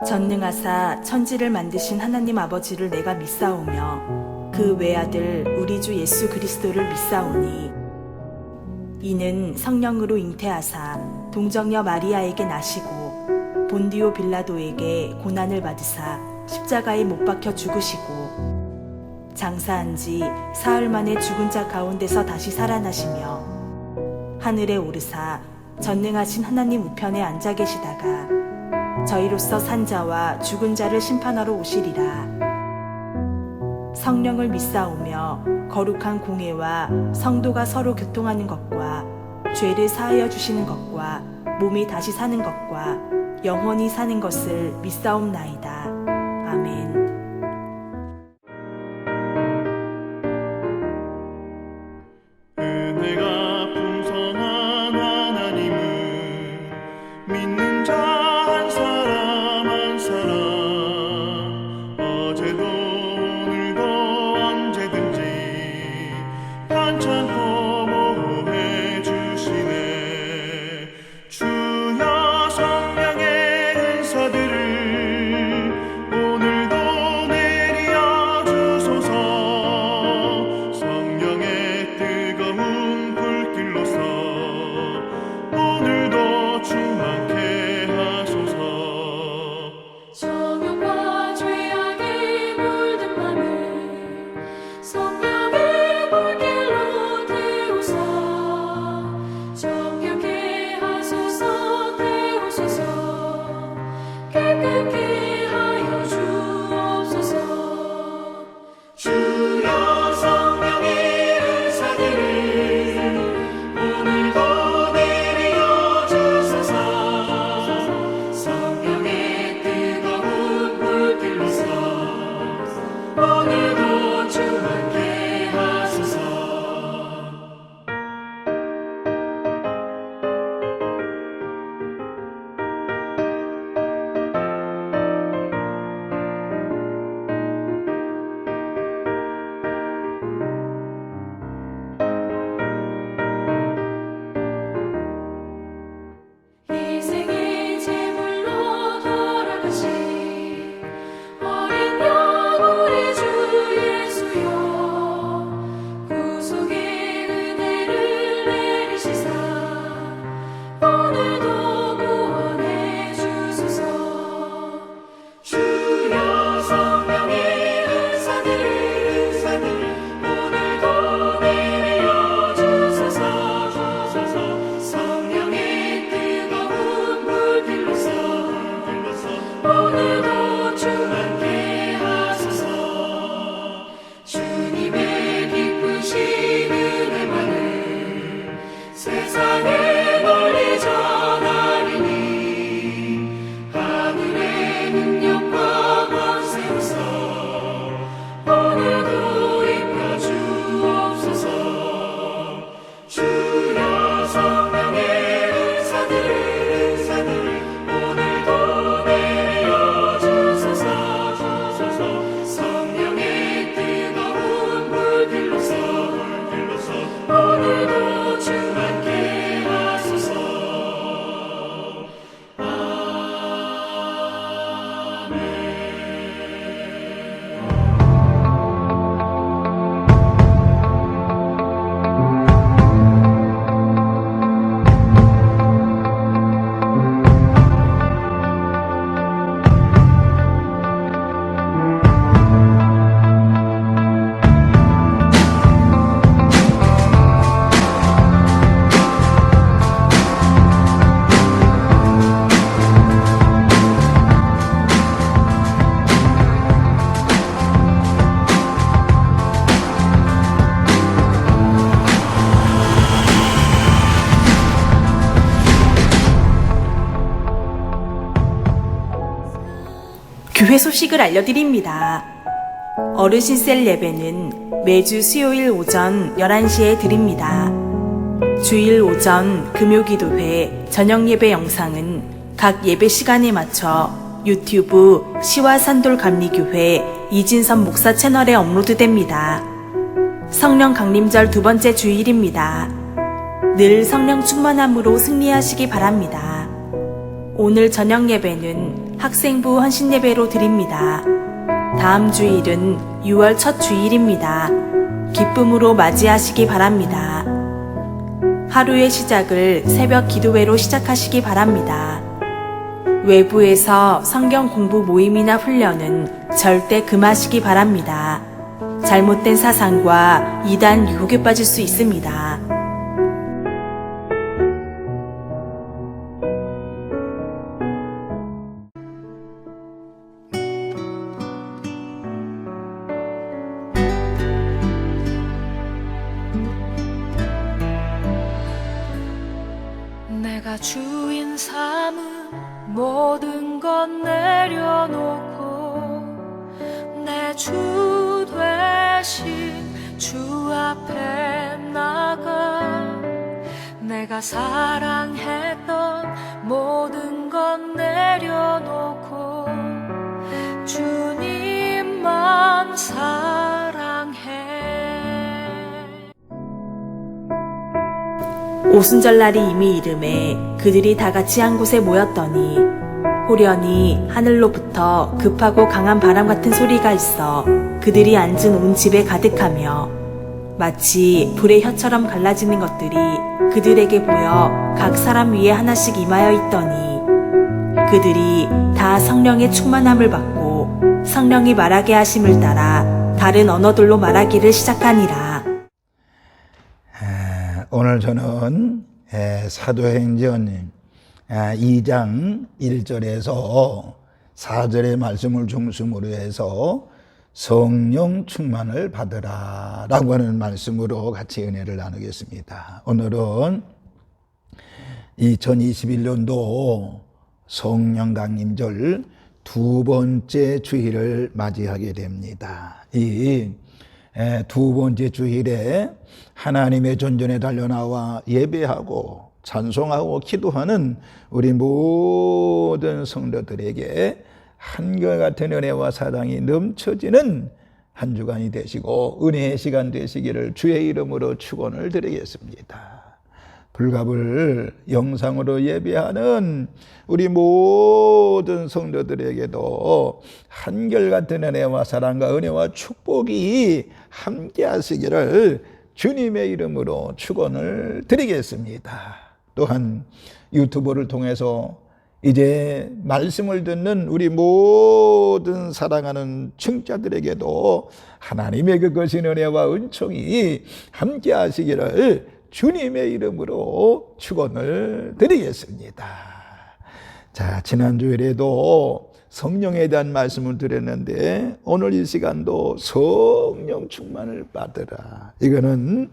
전능하사 천지를 만드신 하나님 아버지를 내가 믿사오며 그 외아들 우리 주 예수 그리스도를 믿사오니 이는 성령으로 잉태하사 동정녀 마리아에게 나시고 본디오 빌라도에게 고난을 받으사 십자가에 못 박혀 죽으시고 장사한 지 사흘 만에 죽은 자 가운데서 다시 살아나시며 하늘에 오르사 전능하신 하나님 우편에 앉아 계시다가 저희로서 산 자와 죽은 자를 심판하러 오시리라. 성령을 믿사오며 거룩한 공회와 성도가 서로 교통하는 것과 죄를 사하여 주시는 것과 몸이 다시 사는 것과 영원히 사는 것을 믿사옵나이다. 아멘. 은혜가 풍성한 하나님을 믿는 자 한 사람 한 사람 어제도 오늘도 언제든지 반창고 보호해 주시네. 주여 성령의 은사들을 오늘도 내려 주소서. 성령의 뜨거운 불길로서 오늘도 충만케 하소서. 정욕과 죄악에 물든 맘을 성령의 불길로 태우사. 정욕케 하소서. 태우소서. 깨끗게 하여 주옵소서. 주여 성령의 은사들을 오늘도 내려 주소서. 성령의 뜨거운 불길로서 오늘도 충만케 하소서. 희생의 제물로 돌아가신 어린 양 우리 주 예수여. 구속의 은혜를 내리시사 오늘도 구원해 주소서. 주여 성령의 은사들 오늘도 내려 주소서. 성령의 뜨거운 불길로서 오늘도 충만케 하소서. 주님의 기쁘신 은혜만을 세상에 널리 전하리니 하늘의 능력과 권세로서 오늘도 입혀 주옵소서. 주여 성령의 은사들 오늘도 내려 주소서. 성령의 뜨거운 불길로서 오늘도 충만케 하소서. 아멘. 교회 소식을 알려드립니다. 어르신 셀 예배는 매주 수요일 오전 11시에 드립니다. 주일 오전 금요기도회 저녁 예배 영상은 각 예배 시간에 맞춰 유튜브 시와산돌감리교회 이진선 목사 채널에 업로드됩니다. 성령 강림절 두 번째 주일입니다. 늘 성령 충만함으로 승리하시기 바랍니다. 오늘 저녁 예배는 학생부 헌신예배로 드립니다. 다음 주일은 6월 첫 주일입니다. 기쁨으로 맞이하시기 바랍니다. 하루의 시작을 새벽 기도회로 시작하시기 바랍니다. 외부에서 성경 공부 모임이나 훈련은 절대 금하시기 바랍니다. 잘못된 사상과 이단 유혹에 빠질 수 있습니다. 내가 주인 삼은 모든 것 내려놓고 내 주 되신 주 앞에 나가 내가 사랑했던 모든 것 내려놓고 주님만 사랑해. 오순절날이 이미 이름에 그들이 다 같이 한 곳에 모였더니 호련히 하늘로부터 급하고 강한 바람 같은 소리가 있어 그들이 앉은 온 집에 가득하며 마치 불의 혀처럼 갈라지는 것들이 그들에게 보여 각 사람 위에 하나씩 임하여 있더니 그들이 다 성령의 충만함을 받고 성령이 말하게 하심을 따라 다른 언어들로 말하기를 시작하니라. 오늘 저는 사도행전 2장 1절에서 4절의 말씀을 중심으로 해서 성령 충만을 받으라 라고 하는 말씀으로 같이 은혜를 나누겠습니다. 오늘은 2021년도 성령 강림절 두 번째 주일을 맞이하게 됩니다. 이 두 번째 주일에 하나님의 전전에 달려나와 예배하고 찬송하고 기도하는 우리 모든 성도들에게 한결같은 은혜와 사랑이 넘쳐지는 한 주간이 되시고 은혜의 시간 되시기를 주의 이름으로 축원을 드리겠습니다. 불갑을 영상으로 예배하는 우리 모든 성도들에게도 한결같은 은혜와 사랑과 은혜와 축복이 함께 하시기를 주님의 이름으로 축원을 드리겠습니다. 또한 유튜브를 통해서 이제 말씀을 듣는 우리 모든 사랑하는 청자들에게도 하나님의 그 거신 은혜와 은총이 함께 하시기를 주님의 이름으로 축원을 드리겠습니다. 자, 지난주에도 성령에 대한 말씀을 드렸는데 오늘 이 시간도 성령 충만을 받으라. 이거는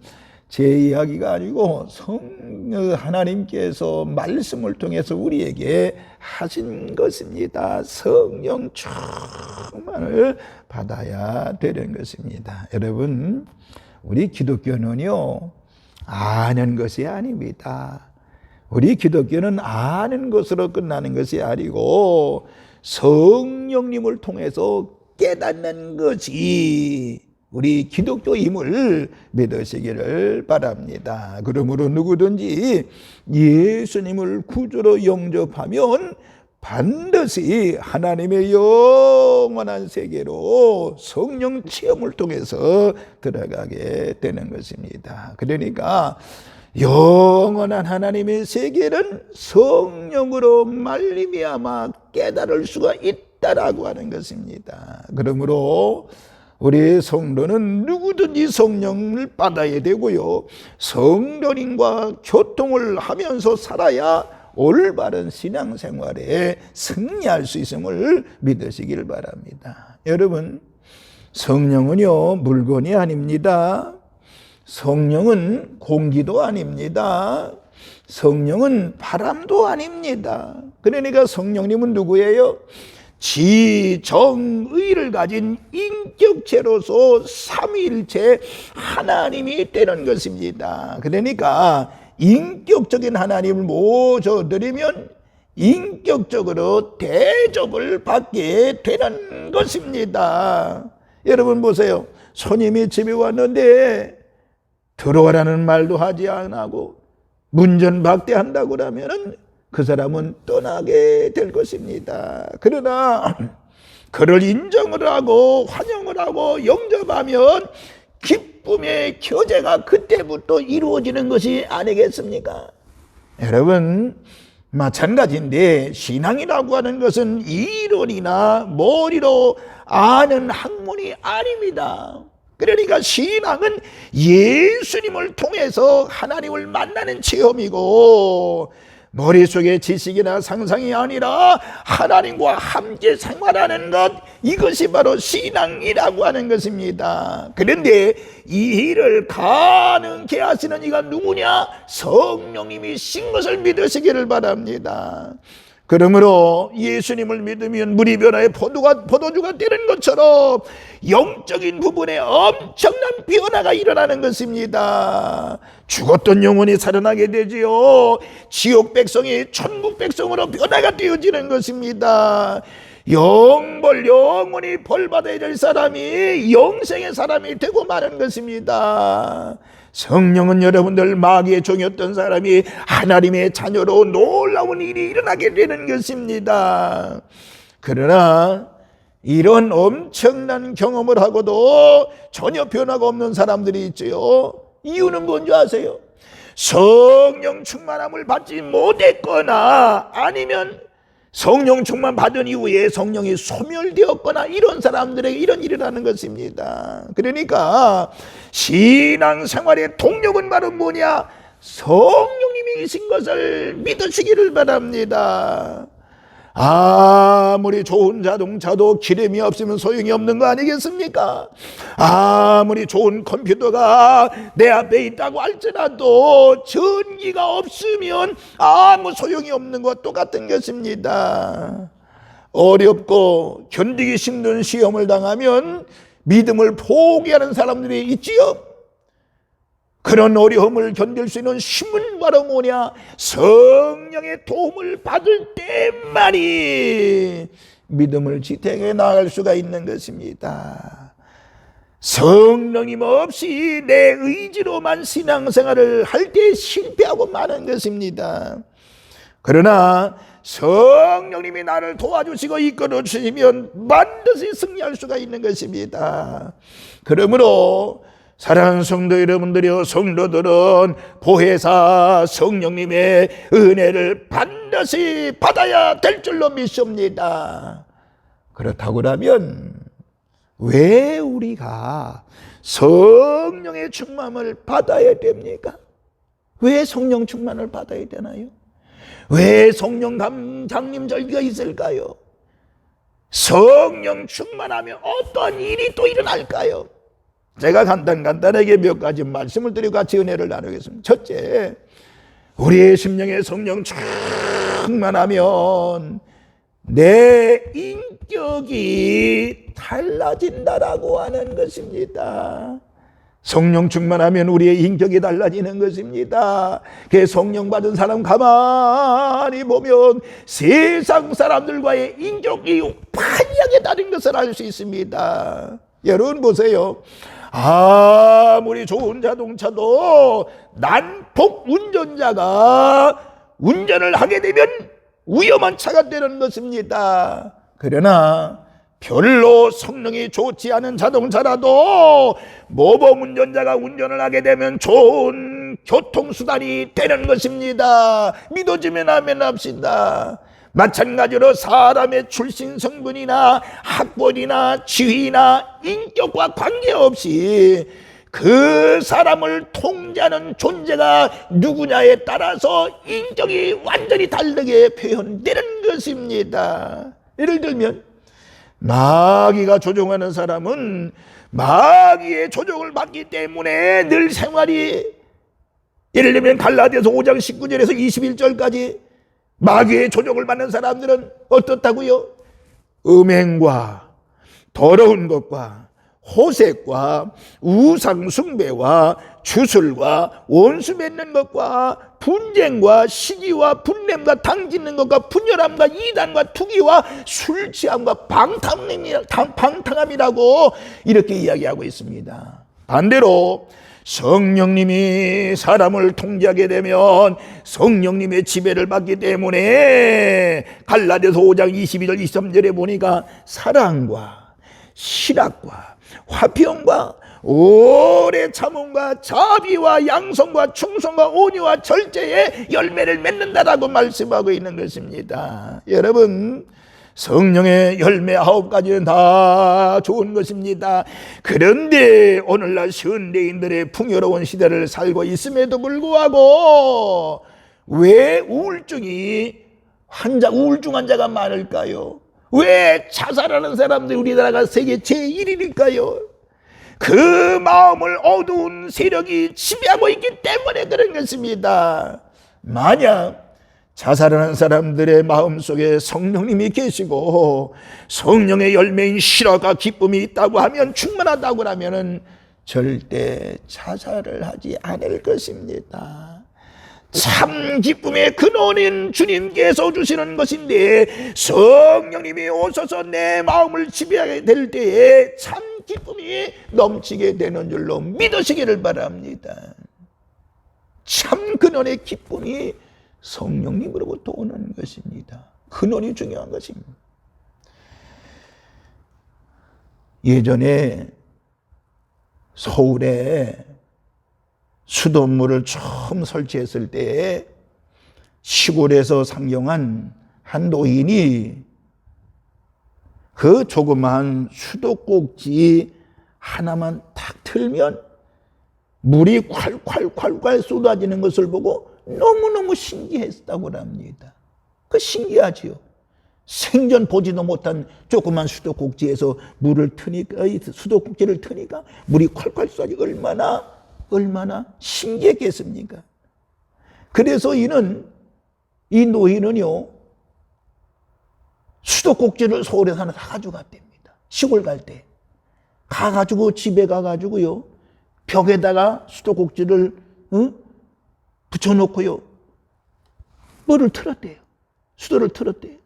제 이야기가 아니고 하나님께서 말씀을 통해서 우리에게 하신 것입니다. 성령 충만을 받아야 되는 것입니다. 여러분, 우리 기독교는요, 아는 것이 아닙니다. 우리 기독교는 아는 것으로 끝나는 것이 아니고 성령님을 통해서 깨닫는 것이 우리 기독교임을 믿으시기를 바랍니다. 그러므로 누구든지 예수님을 구주로 영접하면 반드시 하나님의 영원한 세계로 성령 체험을 통해서 들어가게 되는 것입니다. 그러니까 영원한 하나님의 세계는 성령으로 말미암아 깨달을 수가 있다라고 하는 것입니다. 그러므로 우리 성도는 누구든지 성령을 받아야 되고요, 성도님과 교통을 하면서 살아야 올바른 신앙생활에 승리할 수 있음을 믿으시길 바랍니다. 여러분, 성령은요, 물건이 아닙니다. 성령은 공기도 아닙니다. 성령은 바람도 아닙니다. 그러니까 성령님은 누구예요? 지정의를 가진 인격체로서 삼위일체 하나님이 되는 것입니다. 그러니까 인격적인 하나님을 모셔드리면 인격적으로 대접을 받게 되는 것입니다. 여러분 보세요. 손님이 집에 왔는데 들어오라는 말도 하지 않고 문전박대한다고 하면은 그 사람은 떠나게 될 것입니다. 그러나 그를 인정을 하고 환영을 하고 영접하면 기쁨의 교제가 그때부터 이루어지는 것이 아니겠습니까? 여러분, 마찬가지인데 신앙이라고 하는 것은 이론이나 머리로 아는 학문이 아닙니다. 그러니까 신앙은 예수님을 통해서 하나님을 만나는 체험이고, 머릿속의 지식이나 상상이 아니라 하나님과 함께 생활하는 것, 이것이 바로 신앙이라고 하는 것입니다. 그런데 이 일을 가능케 하시는 이가 누구냐? 성령님이 신 것을 믿으시기를 바랍니다. 그러므로 예수님을 믿으면 물이 변화에 포도주가 되는 것처럼 영적인 부분에 엄청난 변화가 일어나는 것입니다. 죽었던 영혼이 살아나게 되지요. 지옥 백성이 천국 백성으로 변화가 되어지는 것입니다. 영원히 벌 받아야 될 사람이 영생의 사람이 되고 마는 것입니다. 성령은 여러분들 마귀의 종이었던 사람이 하나님의 자녀로 놀라운 일이 일어나게 되는 것입니다. 그러나 이런 엄청난 경험을 하고도 전혀 변화가 없는 사람들이 있죠. 이유는 뭔지 아세요? 성령 충만함을 받지 못했거나 아니면 성령 충만 받은 이후에 성령이 소멸되었거나 이런 사람들에게 이런 일이 일어나는 것입니다. 그러니까 신앙생활의 동력은 바로 뭐냐? 성령님이신 것을 믿으시기를 바랍니다. 아무리 좋은 자동차도 기름이 없으면 소용이 없는 거 아니겠습니까? 아무리 좋은 컴퓨터가 내 앞에 있다고 할지라도 전기가 없으면 아무 소용이 없는 것과 똑같은 것입니다. 어렵고 견디기 힘든 시험을 당하면 믿음을 포기하는 사람들이 있지요. 그런 어려움을 견딜 수 있는 힘은 바로 뭐냐? 성령의 도움을 받을 때만이 믿음을 지탱해 나갈 수가 있는 것입니다. 성령님 없이 내 의지로만 신앙생활을 할 때 실패하고 마는 것입니다. 그러나 성령님이 나를 도와주시고 이끌어 주시면 반드시 승리할 수가 있는 것입니다. 그러므로 사랑하는 성도 여러분들이요, 성도들은 보혜사 성령님의 은혜를 반드시 받아야 될 줄로 믿습니다. 그렇다고 하면 왜 우리가 성령의 충만을 받아야 됩니까? 왜 성령 충만을 받아야 되나요? 왜 성령 감장님 절기가 있을까요? 성령 충만하면 어떤 일이 또 일어날까요? 제가 간단하게 몇 가지 말씀을 드리고 같이 은혜를 나누겠습니다. 첫째, 우리의 심령에 성령 충만하면 내 인격이 달라진다라고 하는 것입니다. 성령 충만하면 우리의 인격이 달라지는 것입니다. 그 성령 받은 사람 가만히 보면 세상 사람들과의 인격이 판이하게 다른 것을 알 수 있습니다. 여러분 보세요. 아무리 좋은 자동차도 난폭 운전자가 운전을 하게 되면 위험한 차가 되는 것입니다. 그러나 별로 성능이 좋지 않은 자동차라도 모범 운전자가 운전을 하게 되면 좋은 교통수단이 되는 것입니다. 믿어지면 아멘 합시다. 마찬가지로 사람의 출신 성분이나 학벌이나 지위나 인격과 관계없이 그 사람을 통제하는 존재가 누구냐에 따라서 인격이 완전히 다르게 표현되는 것입니다. 예를 들면 마귀가 조종하는 사람은 마귀의 조종을 받기 때문에 늘 생활이, 예를 들면 갈라디아서 5장 19절에서 21절까지 마귀의 조종을 받는 사람들은 어떻다고요? 음행과 더러운 것과 호색과 우상숭배와 주술과 원수 맺는 것과 분쟁과 시기와 분냄과 당짓는 것과 분열함과 이단과 투기와 술 취함과 방탕함이라고 이렇게 이야기하고 있습니다. 반대로 성령님이 사람을 통제하게 되면 성령님의 지배를 받기 때문에 갈라디아서 5장 22절 23절에 보니까 사랑과 실학과 화평과 오래 참음과 자비와 양성과 충성과 온유와 절제의 열매를 맺는다라고 말씀하고 있는 것입니다. 여러분, 성령의 열매 9가지는 다 좋은 것입니다. 그런데 오늘날 현대인들의 풍요로운 시대를 살고 있음에도 불구하고 왜 우울증 환자가 많을까요? 왜 자살하는 사람들이 우리나라가 세계 제1위일까요? 그 마음을 어두운 세력이 지배하고 있기 때문에 그런 것입니다. 만약 자살하는 사람들의 마음속에 성령님이 계시고 성령의 열매인 실화가 기쁨이 있다고 하면, 충만하다고 하면 절대 자살을 하지 않을 것입니다. 참 기쁨의 근원인 주님께서 주시는 것인데 성령님이 오셔서 내 마음을 지배하게 될 때에 참 기쁨이 넘치게 되는 줄로 믿으시기를 바랍니다. 참 근원의 기쁨이 성령님으로부터 오는 것입니다. 근원이 중요한 것입니다. 예전에 서울에 수돗물을 처음 설치했을 때 시골에서 상경한 한 노인이 그 조그마한 수도꼭지 하나만 탁 틀면 물이 콸콸콸콸 쏟아지는 것을 보고 너무너무 신기했다고 합니다. 그 신기하지요. 생전 보지도 못한 조그만 수도꼭지에서 수도꼭지를 트니까 물이 콸콸 쏟아지고 얼마나 신기했겠습니까? 그래서 이 노인은요, 수도꼭지를 서울에서 하나 다 가져갔답니다. 시골 갈 때. 가가지고 집에 가가지고요, 벽에다가 수도꼭지를 붙여놓고요, 뭐를 틀었대요. 수도를 틀었대요.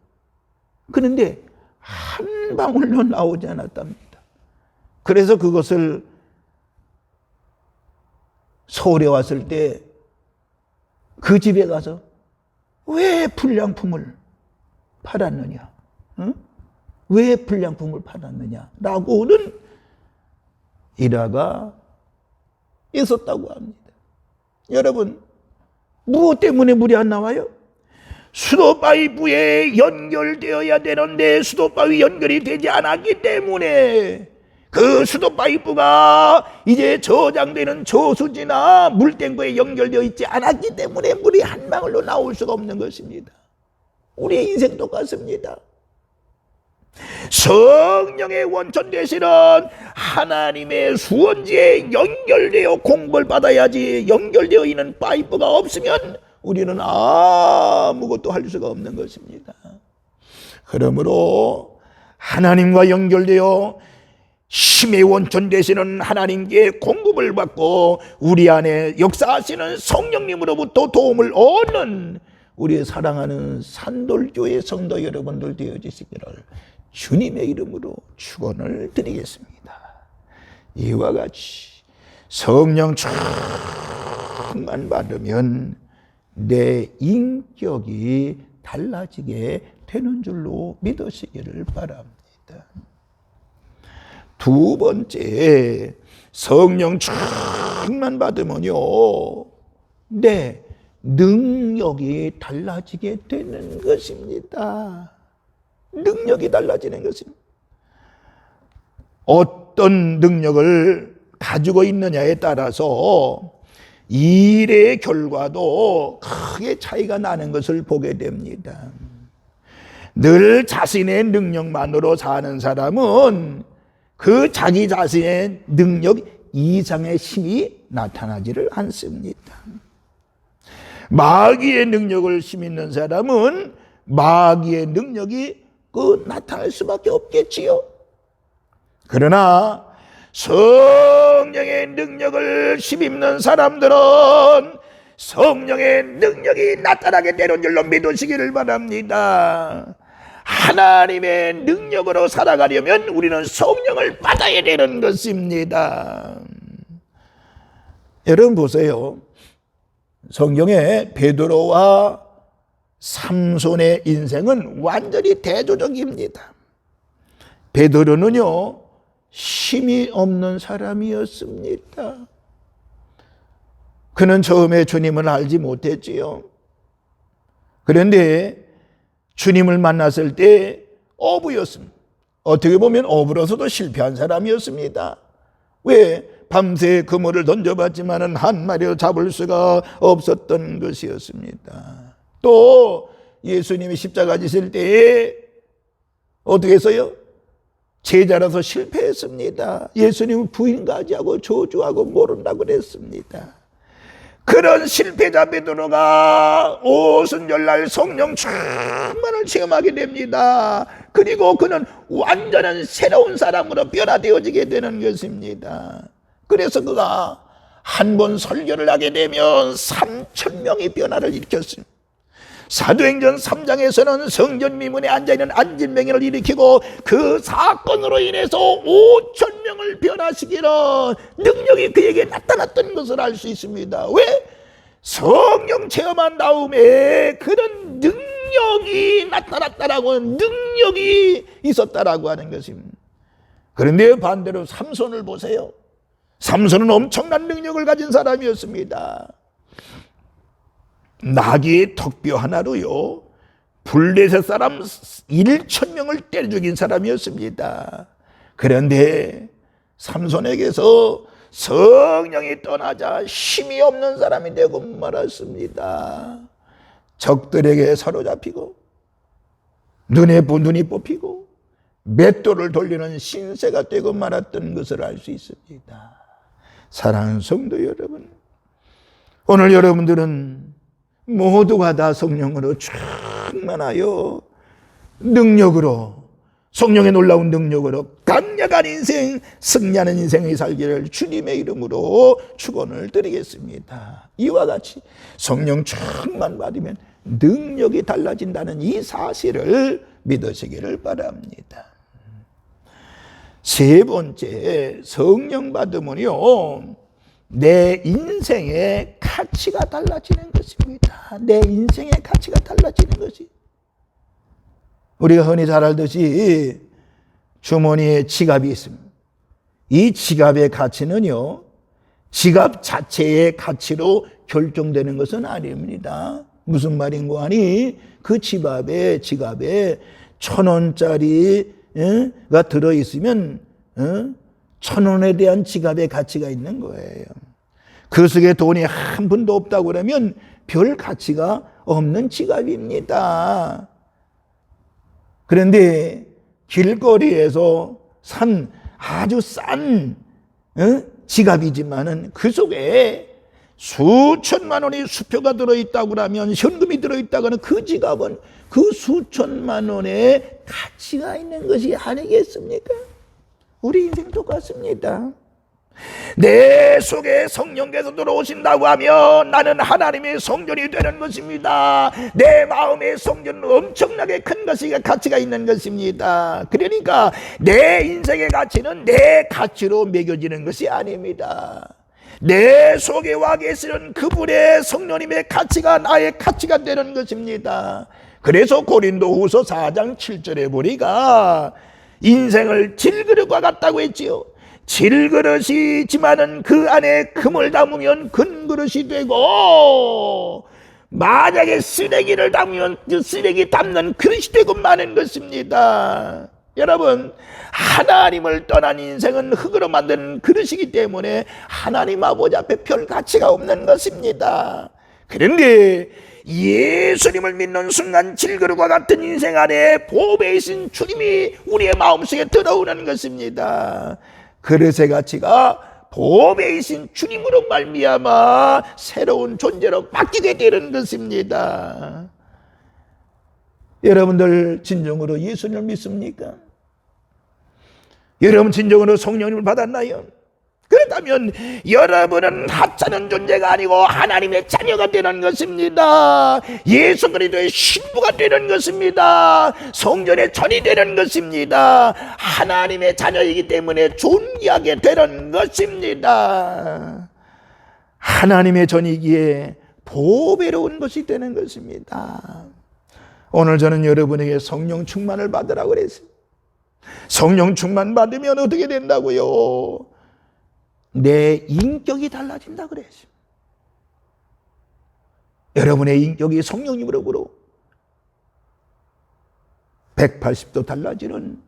그런데 한 방울도 나오지 않았답니다. 그래서 그것을 서울에 왔을 때 그 집에 가서 왜 불량품을 팔았느냐? 왜 불량품을 팔았느냐? 라고는 일화가 있었다고 합니다. 여러분, 무엇 때문에 물이 안 나와요? 수도 파이프에 연결되어야 되는데 수도 파이프 연결이 되지 않았기 때문에 그 수도 파이프가 이제 저장되는 저수지나 물탱크에 연결되어 있지 않았기 때문에 물이 한 방울로 나올 수가 없는 것입니다. 우리의 인생 똑같습니다. 성령의 원천 되시는 하나님의 수원지에 연결되어 공급을 받아야지, 연결되어 있는 파이프가 없으면 우리는 아무것도 할 수가 없는 것입니다. 그러므로 하나님과 연결되어 힘의 원천 되시는 하나님께 공급을 받고 우리 안에 역사하시는 성령님으로부터 도움을 얻는 우리 사랑하는 산돌교회 성도 여러분들 되어주시기를 주님의 이름으로 축원을 드리겠습니다. 이와 같이 성령 충만 받으면 내 인격이 달라지게 되는 줄로 믿으시기를 바랍니다. 두 번째, 성령 충만 받으면요, 내 능력이 달라지게 되는 것입니다. 능력이 달라지는 것입니다. 어떤 능력을 가지고 있느냐에 따라서 일의 결과도 크게 차이가 나는 것을 보게 됩니다. 늘 자신의 능력만으로 사는 사람은 그 자기 자신의 능력 이상의 힘이 나타나지를 않습니다. 마귀의 능력을 힘있는 사람은 마귀의 능력이 나타날 수밖에 없겠지요. 그러나 성령의 능력을 힘입는 사람들은 성령의 능력이 나타나게 되는 줄로 믿으시기를 바랍니다. 하나님의 능력으로 살아가려면 우리는 성령을 받아야 되는 것입니다. 여러분 보세요. 성경에 베드로와 삼손의 인생은 완전히 대조적입니다. 베드로는요, 힘이 없는 사람이었습니다. 그는 처음에 주님을 알지 못했지요. 그런데 주님을 만났을 때 어부였습니다. 어떻게 보면 어부로서도 실패한 사람이었습니다. 왜? 밤새 그물을 던져봤지만 한 마리도 잡을 수가 없었던 것이었습니다. 또 예수님이 십자가 지실 때에 어떻게 했어요? 제자라서 실패했습니다. 예수님은 부인까지하고 저주하고 모른다고 그랬습니다. 그런 실패자 베드로가 오순절날 성령 충만을 체험하게 됩니다. 그리고 그는 완전한 새로운 사람으로 변화되어지게 되는 것입니다. 그래서 그가 한 번 설교를 하게 되면 3,000명이 변화를 일으켰습니다. 사도행전 3장에서는 성전 미문에 앉아있는 안진뱅이를 일으키고 그 사건으로 인해서 5,000명을 변화시키는 능력이 그에게 나타났던 것을 알 수 있습니다. 왜? 성령 체험한 다음에 그런 능력이 나타났다라고 하는 능력이 있었다라고 하는 것입니다. 그런데 반대로 삼손을 보세요. 삼손은 엄청난 능력을 가진 사람이었습니다. 나귀의 턱뼈 하나로요, 블레셋 사람 1,000명을 때려 죽인 사람이었습니다. 그런데 삼손에게서 성령이 떠나자 힘이 없는 사람이 되고 말았습니다. 적들에게 사로잡히고 눈이 뽑히고 맷돌을 돌리는 신세가 되고 말았던 것을 알 수 있습니다. 사랑하는 성도 여러분, 오늘 여러분들은 모두가 다 성령으로 충만하여 능력으로, 성령의 놀라운 능력으로 강력한 인생, 승리하는 인생의 살기를 주님의 이름으로 축원을 드리겠습니다. 이와 같이 성령 충만 받으면 능력이 달라진다는 이 사실을 믿으시기를 바랍니다. 세 번째, 성령 받으면요, 내 인생의 가치가 달라지는 것입니다. 내 인생의 가치가 달라지는 것이, 우리가 흔히 잘 알듯이 주머니에 지갑이 있습니다. 이 지갑의 가치는요, 지갑 자체의 가치로 결정되는 것은 아닙니다. 무슨 말인고 하니, 그 지갑에 1,000원짜리가 들어있으면 1,000원에 대한 지갑의 가치가 있는 거예요. 그 속에 돈이 한 푼도 없다고 그러면 별 가치가 없는 지갑입니다. 그런데 길거리에서 산 아주 싼 지갑이지만은 그 속에 수천만 원의 수표가 들어있다고 하면, 현금이 들어있다고 하는 그 지갑은 그 수천만 원의 가치가 있는 것이 아니겠습니까? 우리 인생 똑같습니다. 내 속에 성령께서 들어오신다고 하면 나는 하나님의 성전이 되는 것입니다. 내 마음의 성전은 엄청나게 큰 것이 가치가 있는 것입니다. 그러니까 내 인생의 가치는 내 가치로 매겨지는 것이 아닙니다. 내 속에 와 계시는 그분의 성령님의 가치가 나의 가치가 되는 것입니다. 그래서 고린도후서 4장 7절에 보니까 인생을 질그릇과 같다고 했지요. 질그릇이지만은 그 안에 금을 담으면 금그릇이 되고, 만약에 쓰레기를 담으면 그 쓰레기 담는 그릇이 되고 마는 것입니다. 여러분, 하나님을 떠난 인생은 흙으로 만든 그릇이기 때문에 하나님 아버지 앞에 별 가치가 없는 것입니다. 그런데 예수님을 믿는 순간 질그릇과 같은 인생 안에 보배이신 주님이 우리의 마음속에 들어오는 것입니다. 그릇의 가치가 보배이신 주님으로 말미암아 새로운 존재로 바뀌게 되는 것입니다. 여러분들 진정으로 예수님을 믿습니까? 여러분 진정으로 성령님을 받았나요? 그렇다면 여러분은 하찮은 존재가 아니고 하나님의 자녀가 되는 것입니다. 예수 그리스도의 신부가 되는 것입니다. 성전의 전이 되는 것입니다. 하나님의 자녀이기 때문에 존귀하게 되는 것입니다. 하나님의 전이기에 보배로운 것이 되는 것입니다. 오늘 저는 여러분에게 성령 충만을 받으라고 그랬어요. 성령 충만 받으면 어떻게 된다고요? 내 인격이 달라진다 그랬어요. 여러분의 인격이 성령님으로 180도 달라지는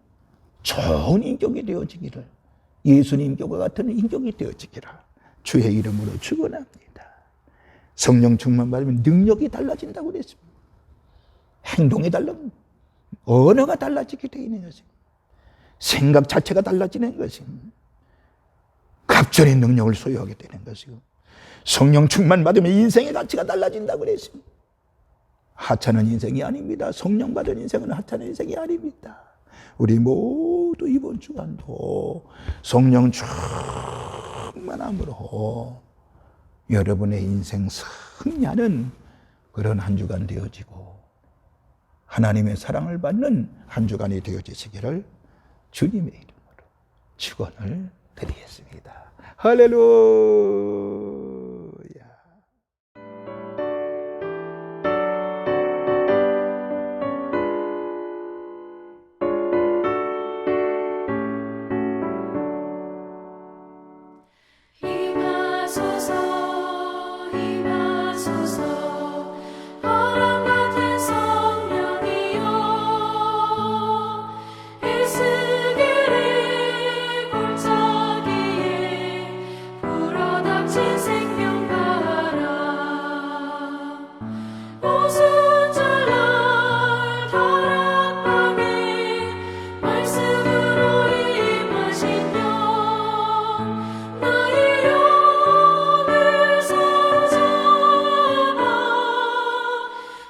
좋은 인격이 되어지기를, 예수님과 같은 인격이 되어지기를 주의 이름으로 축원합니다. 성령 충만 받으면 능력이 달라진다고 그랬습니다. 행동이 달라집니다. 언어가 달라지게 되어 있는 것입니다. 생각 자체가 달라지는 것입니다. 갑절의 능력을 소유하게 되는 것이고, 성령 충만 받으면 인생의 가치가 달라진다고 그랬습니다. 하찮은 인생이 아닙니다. 성령 받은 인생은 하찮은 인생이 아닙니다. 우리 모두 이번 주간도 성령 충만함으로 여러분의 인생 승리하는 그런 한 주간 되어지고 하나님의 사랑을 받는 한 주간이 되어지시기를 주님의 이름으로 축원을 드리겠습니다. 할렐루야. 임하소서 임하소서 바람 같은 성령이여 일스길의 골짜기에 불어닥친 생명바람 오순절날 다락방에 말씀으로 임하시며 나의 영을 사로잡아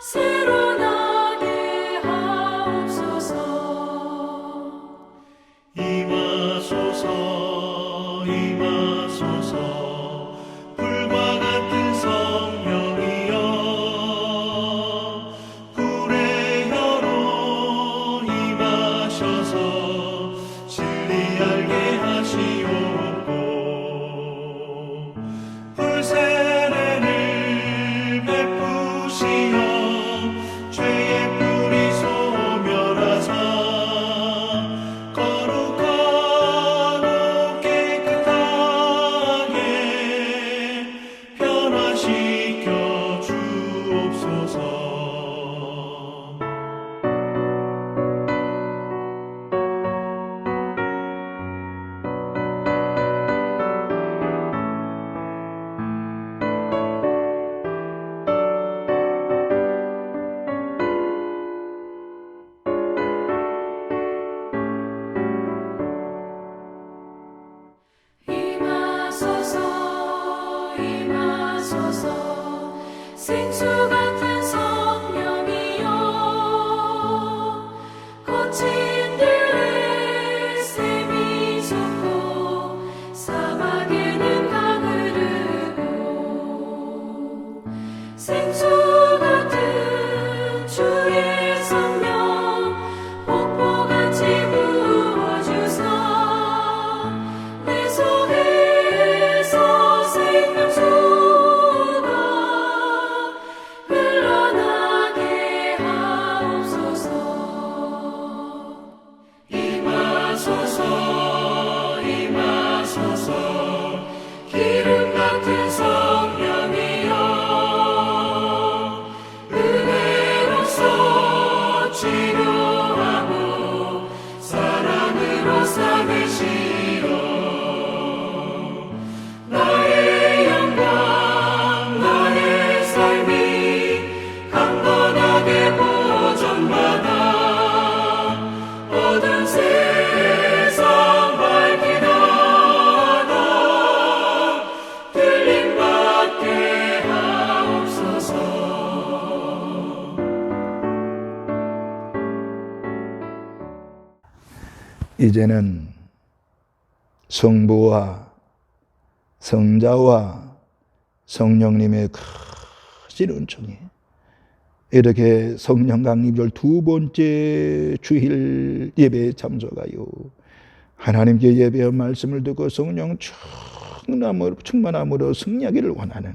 새로 나게 하옵소서. 임하소서 임하소서 불과 같은 성령이여 불의 혀로 임하셔서 진리 알게 하시옵고 불세례를 베푸시어 죄의 뿌리 소멸하사 거룩하고 깨끗하게 변화시켜 주옵소서. 임하소서 임하소서 생수 같은 성령이여 거친 들에 샘이 솟고 사막에는 강을 흐르고 생수 같은 주의 성령 폭포같이 부어주사 내 속에서 생명수가 흘러나게 하옵소서. 임하소서 임하소서 기름 같은 성령이여 은혜로서 치료하고 사랑으로 삼으시어 나의 영광 나의 삶이 강건하게 보존받아 어두운 세상 밝히다가 들림받게 하옵소서. 이제는 성부와 성자와 성령님의 크신 은총이 이렇게 성령 강림절 두 번째 주일 예배에 참석하여 하나님께 예배한 말씀을 듣고 성령 충만함으로 승리하기를 원하는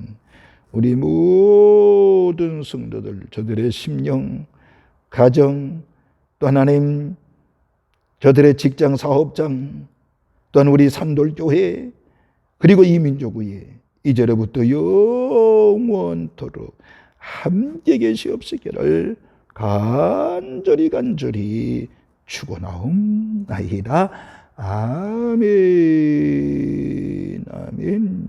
우리 모든 성도들, 저들의 심령, 가정, 또 하나님 저들의 직장, 사업장, 또한 우리 산돌교회, 그리고 이 민족 위에 이제로부터 영원토록 함께 계시옵시기를 간절히 축원하옵나이다. 아멘. 아멘.